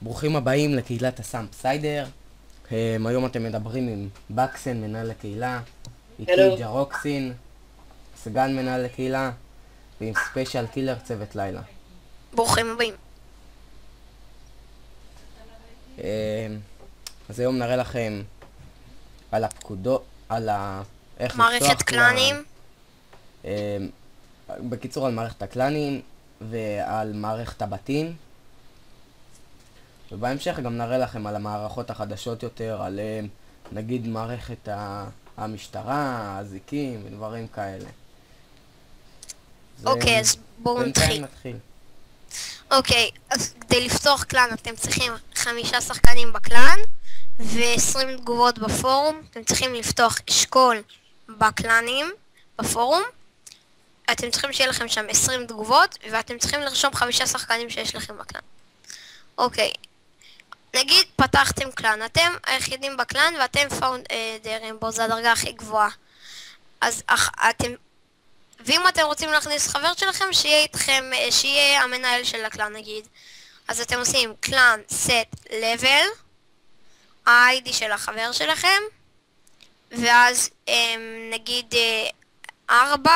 ברוכים הבאים לקהילת הסאמפ סיידר. היום אתם מדברים עם בקסן, מנהל הקהילה, איתי הלו. ג'רוקסין, סגן מנהל הקהילה, ועם ספיישל קילר צוות לילה. ברוכים הבאים. אז היום נראה לכם על הפקודות, איך מערכת קלאנים. בקיצור על מערכת הקלאנים ועל מערכת הבתים. ובהמשך גם נראה לכם על המערכות החדשות יותר, על נגיד מערכת המשטרה, האזיקים ודברים כאלה. אוקיי, אז בואו נתחיל. אוקיי, אז כדי לפתוח קלאן אתם צריכים 5 שחקנים בקלאן ו20 תגובות בפורום. אתם צריכים לפתוח אשכול בקלאנים בפורום. אתם צריכים שיהיה לכם שם 20 תגובות ואתם צריכים לרשום 5 שחקנים שיש לכם בקלאן. אוקיי, נגיד פתחתם קלאן, אתם היחידים בקלאן ואתם פאונדרים בו, זה הדרגה הכי גבוהה. אז אתם, ואם אתם רוצים להכניס חבר שלכם, שיהיה איתכם, שיהיה המנהל של הקלאן נגיד, אז אתם עושים קלאן set level, ה-ID של החבר שלכם, ואז נגיד 4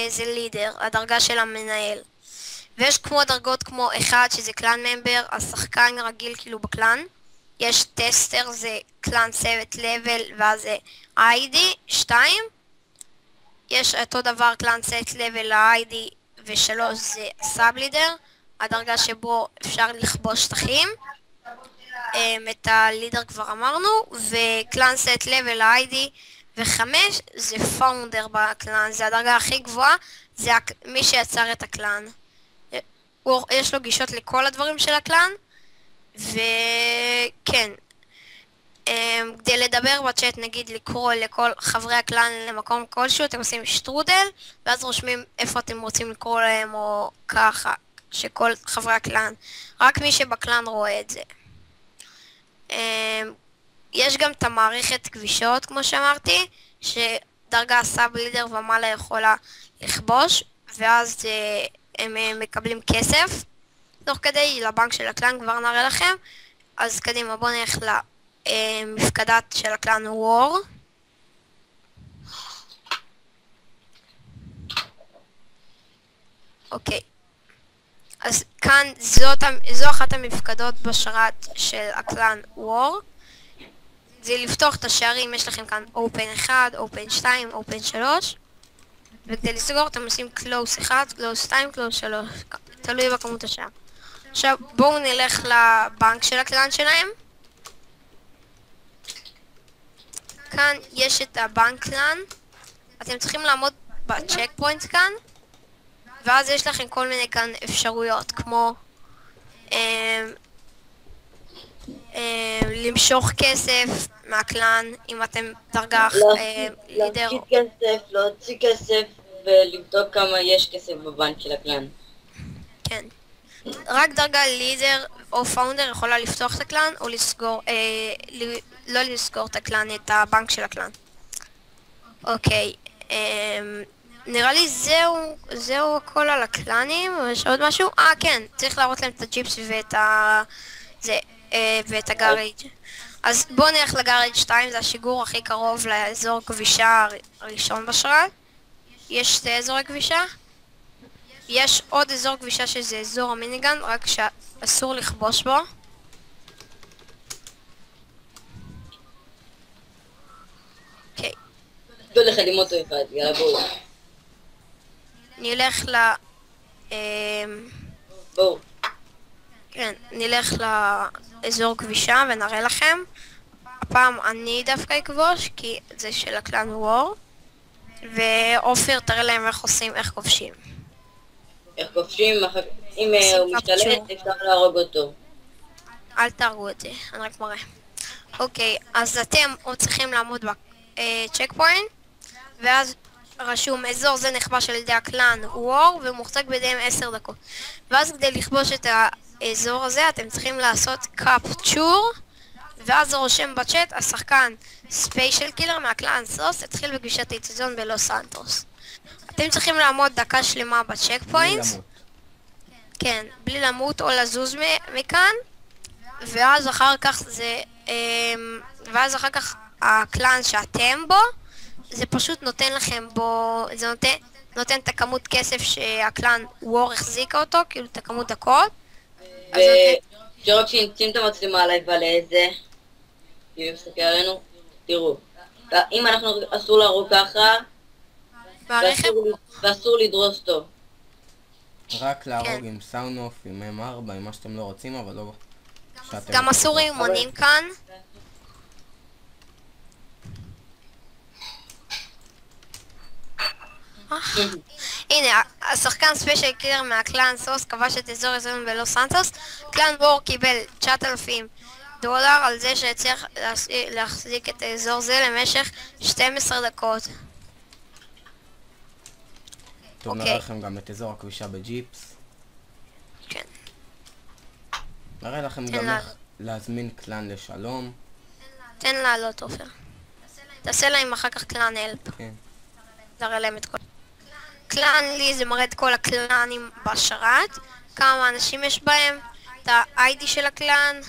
זה לידר, הדרגה של המנהל. ויש כמו דרגות כמו 1 שזה קלאן ממבר, השחקן רגיל כאילו בקלאן. יש טסטר זה קלאן סבט לבל ואז זה ID 2. יש אותו דבר קלאן סט לבל ל-ID ו3 זה סאב לידר, הדרגה שבו אפשר לכבוש שטחים. את הלידר כבר אמרנו, וקלאן סט לבל ל-ID ו5 זה פאונדר בקלאן, זה הדרגה הכי גבוהה, זה מי שיצר את הקלאן. יש לו גישות לכל הדברים של הקלאן, וכן, כדי לדבר בצ'אט נגיד לקרוא לכל חברי הקלאן למקום כלשהו, אתם עושים שטרודל, ואז רושמים איפה אתם רוצים לקרוא להם או ככה, שכל חברי הקלאן, רק מי שבקלאן רואה את זה. יש גם את המערכת כבישות כמו שאמרתי, שדרגה סאב לידר ומעלה יכולה לכבוש, ואז הם מקבלים כסף תוך כדי לבנק של הקלאן, כבר נראה לכם. אז קדימה, בואו נלך למפקדת של הקלאן וור. אוקיי, אז כאן זו אחת המפקדות בשרת של הקלאן וור. זה לפתוח את השערים, יש לכם כאן open 1, open 2, open 3, וכדי לסגור אתם עושים close 1, close 2, close 3, תלוי בכמות השער. עכשיו בואו נלך לבנק של הקלאן שלהם. כאן יש את הבנק קלאן, אתם צריכים לעמוד בצ'ק פוינט כאן, ואז יש לכם כל מיני כאן אפשרויות, כמו למשוך כסף מהקלאן, אם אתם דרגה לידר. להפקיד כסף, להוציא כסף ולבדוק כמה יש כסף בבנק של הקלאן. כן. רק דרגה לידר או פאונדר יכולה לפתוח את הקלאן, או לסגור, לא לסגור את הקלאן, את הבנק של הקלאן. אוקיי, נראה לי זהו הכל על הקלאנים, או יש עוד משהו? כן, צריך להראות להם את הג'יפס ואת הגארייג'. אז בואו נלך לגארייג' 2, זה השיגור הכי קרוב לאזור כבישה הראשון בשרת. יש 2 אזורי כבישה. יש עוד אזור כבישה שזה אזור המיניגן, רק שאסור לכבוש בו. אוקיי. תודה לך עם אוטו אחד, יאללה בואו. נלך בואו. כן, נלך לאזור כבישה ונראה לכם. הפעם אני דווקא אכבוש, כי זה של הקלאן וור. ואופיר תראה להם איך כובשים. איך כובשים, אם הוא משתלט אפשר להרוג אותו. אל תהרגו את זה, אני רק מראה. אוקיי, אז אתם צריכים לעמוד בצ'ק פוינט, ואז רשום אזור זה נכבש על ידי הקלאן וור ומוחזק בידיהם 10 דקות. ואז כדי לכבוש את האזור הזה אתם צריכים לעשות קפצ'ור, ואז זה רושם בצ'אט השחקן ספיישל קילר מהקלאן סוס התחיל בפגישת האיצטדיון בלוס סנטוס. אתם צריכים לעמוד דקה שלמה בצ'ק פוינט. כן, בלי למות או לזוז מכאן, ואז אחר כך זה, ואז אחר כך הקלאן שאתם בו, זה פשוט נותן לכם בו, זה נותן את הכמות כסף שהקלאן וור החזיקה אותו, כאילו את הכמות דקות. וג'ורג שימצים את המצלמה עליי ועל איזה, אם מסתכל עלינו, תראו, אם אנחנו אסור להרוג ככה, ואסור לדרוס טוב. רק להרוג עם סאונד אוף, עם M4, עם מה שאתם לא רוצים, אבל לא... גם אסור אימונים כאן. הנה, השחקן ספיישל קילר מהקלאן סוס כבש את אזור יזרם בלוס סנטוס. קלאן וור קיבל $9,000 על זה שהצליח להחזיק את האזור זה למשך 12 דקות. טוב, נראה לכם גם את אזור הכבישה בג'יפס. כן. נראה לכם גם איך להזמין קלאן לשלום. תן לעלות עופר. תעשה להם אחר כך קלאן אלפ. כן. תראה להם את כל... קלאן לי זה מראה את כל הקלאנים בשרת, כמה אנשים יש בהם, את ה-ID של הקלאן,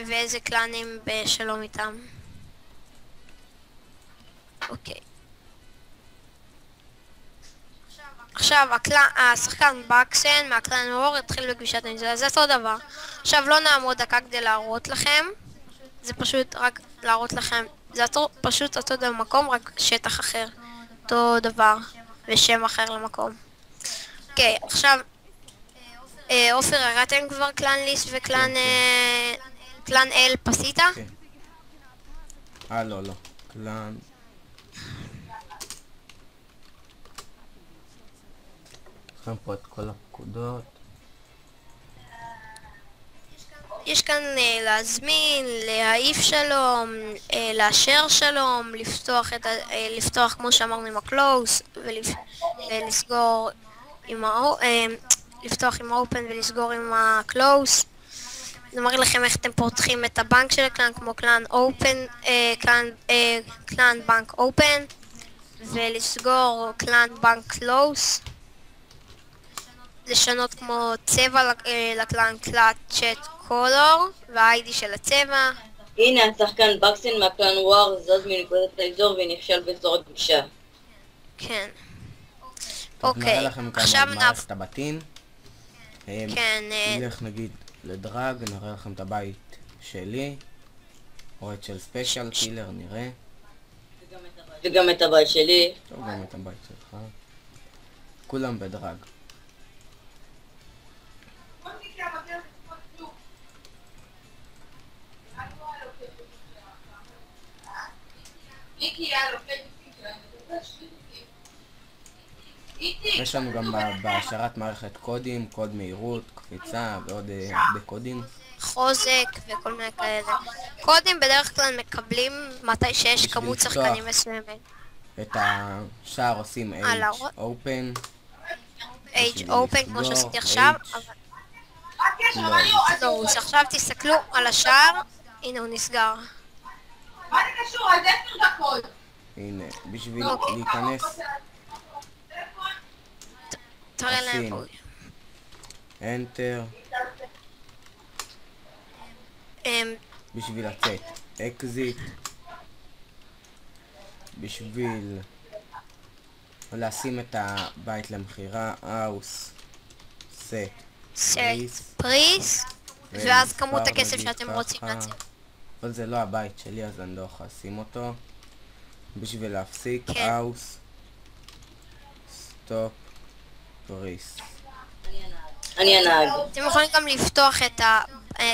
ואיזה קלאנים בשלום איתם. אוקיי. עכשיו השחקן בקסן מהקלאן וור התחיל בגבישת הנזלה, זה אותו דבר. עכשיו לא נעמוד דקה כדי להראות לכם, זה פשוט רק להראות לכם, זה פשוט אותו מקום, רק שטח אחר. אותו דבר, ושם אחר למקום. אוקיי, עכשיו, עופר, הראתם כבר קלאן ליסט וקלאן אל פסיטה? כן. לא, לא. קלאן... לכם פה את כל הפקודות. יש כאן להזמין, להעיף שלום, לאשר שלום, לפתוח כמו שאמרנו עם הקלוס, ולסגור עם לפתוח עם האופן ולסגור עם הקלוס. זה מראה לכם איך אתם פותחים את הבנק של הקלאן, כמו קלאן אופן, קלאן בנק אופן, ולסגור קלאן בנק קלוס. לשנות כמו צבע לקלאן קלאט צ'אט קולור וה-ID של הצבע. הנה השחקן בקסן מהקלאן וור זז מנקודת האזור ונכשל באזור הגבישה. כן. אוקיי, אוקיי, נראה לכם עכשיו כמה מערכת הבתים. כן. נלך נגיד לדרג, נראה לכם את הבית שלי. או את של ספיישל קילר נראה. וגם את הבית שלי. טוב, גם את הבית שלך. כולם בדרג. יש לנו גם בהשארת מערכת קודים, קוד מהירות, קפיצה ועוד הרבה קודים. חוזק וכל מיני כאלה. קודים בדרך כלל מקבלים מתי שיש כמות שחקנים מסוימת. את השער עושים H open. H open כמו שעשיתי עכשיו. לא, עכשיו תסתכלו על השער, הנה הוא נסגר. מה זה קשור? עד 10 דקות. הנה, בשביל להיכנס תראה להם פה. Enter. בשביל לצאת Exit. בשביל לשים את הבית למכירה House Set פריס, ואז כמות הכסף שאתם רוצים להציב. אבל זה לא הבית שלי אז אני לא יכול לשים אותו. בשביל להפסיק House Stop פריס. אני הנהג. אתם יכולים גם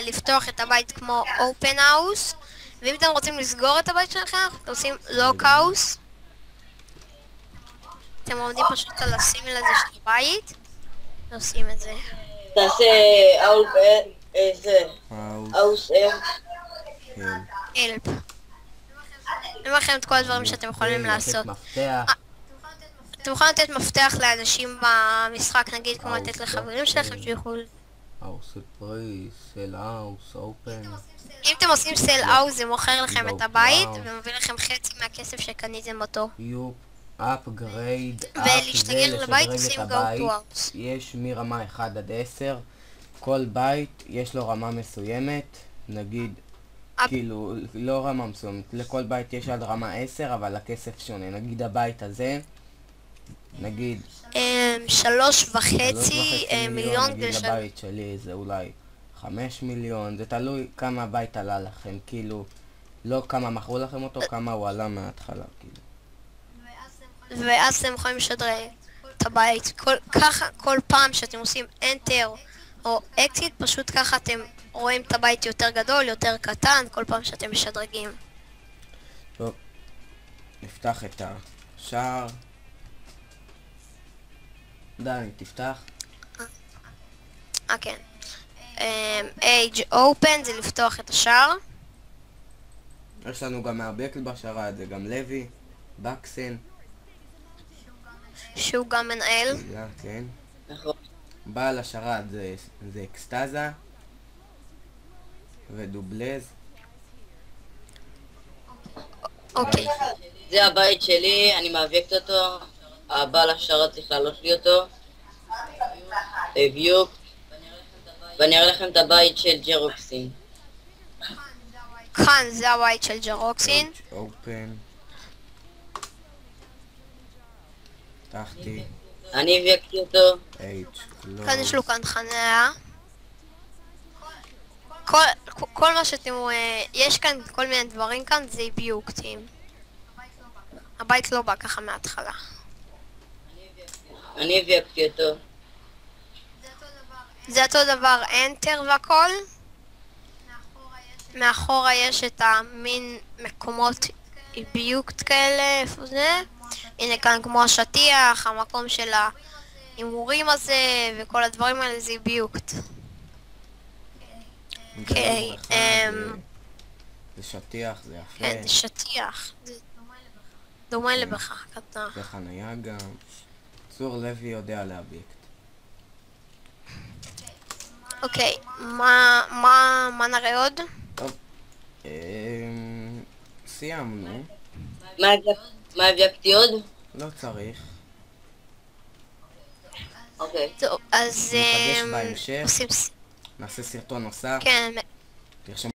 לפתוח את הבית כמו Open House, ואם אתם רוצים לסגור את הבית שלכם, אתם עושים Lock House. אתם עומדים פשוט על הסימל הזה של הבית, ועושים את זה. תעשה House אלפ. אני אומר לכם את כל הדברים שאתם יכולים לעשות. אתם יכולים לתת מפתח לאנשים במשחק, נגיד כמו לתת לחברים שלכם שיוכלו... אם אתם עושים סל אאוט זה מוכר לכם את הבית ומביא לכם חצי מהכסף שקניתם אותו. upgrade, ולהשתגר לבית עושים go to house. יש מרמה 1 עד 10 כל בית יש לו רמה מסוימת, נגיד, כאילו, לא רמה מסוימת, לכל בית יש עד רמה 10, אבל הכסף שונה. נגיד הבית הזה, נגיד 3.5 מיליון. נגיד לבית שלי זה אולי 5 מיליון, זה תלוי כמה הבית עלה לכם, כאילו, לא כמה מכרו לכם אותו, כמה הוא עלה מההתחלה, כאילו. ואז אתם יכולים לשדרג את הבית. ככה כל פעם שאתם עושים Enter או Exit, פשוט ככה אתם רואים את הבית יותר גדול, יותר קטן, כל פעם שאתם משדרגים. טוב, נפתח את השער. די, תפתח. כן. Age Open זה לפתוח את השער. יש לנו גם מהבקל בשרת, זה גם לוי, בקסן. שהוא גם מנהל. כן. נכון. בעל השרת זה אקסטזה ודובלז. אוקיי. זה הבית שלי, אני מאבקת אותו. הבעל השרת צריך לעלות לי אותו. בדיוק. ואני אראה לכם את הבית של ג'רוקסין. כאן זה הבית של ג'רוקסין. אופן. פתחתי. אני הבקתי אותו. כאן יש לו כאן חניה. כל מה שאתם רואים, יש כאן כל מיני דברים כאן, זה ביוקטים. הבית לא בא ככה מההתחלה. אני הבקתי אותו. זה אותו דבר Enter והכל. מאחורה יש את המין מקומות ביוקט כאלה, איפה זה? הנה כאן כמו השטיח, המקום של ההימורים הזה, וכל הדברים האלה זה ביוקט. אוקיי, זה שטיח, זה יפה. כן, זה שטיח. דומה לבריכה קטנה. זה חניה גם. צור לוי יודע להבייקט. אוקיי, מה נראה עוד? טוב. סיימנו. מה הבקתי עוד? לא צריך. אוקיי. טוב, אז ניפגש בהמשך. עושים... נעשה סרטון נוסף. כן. תרשמו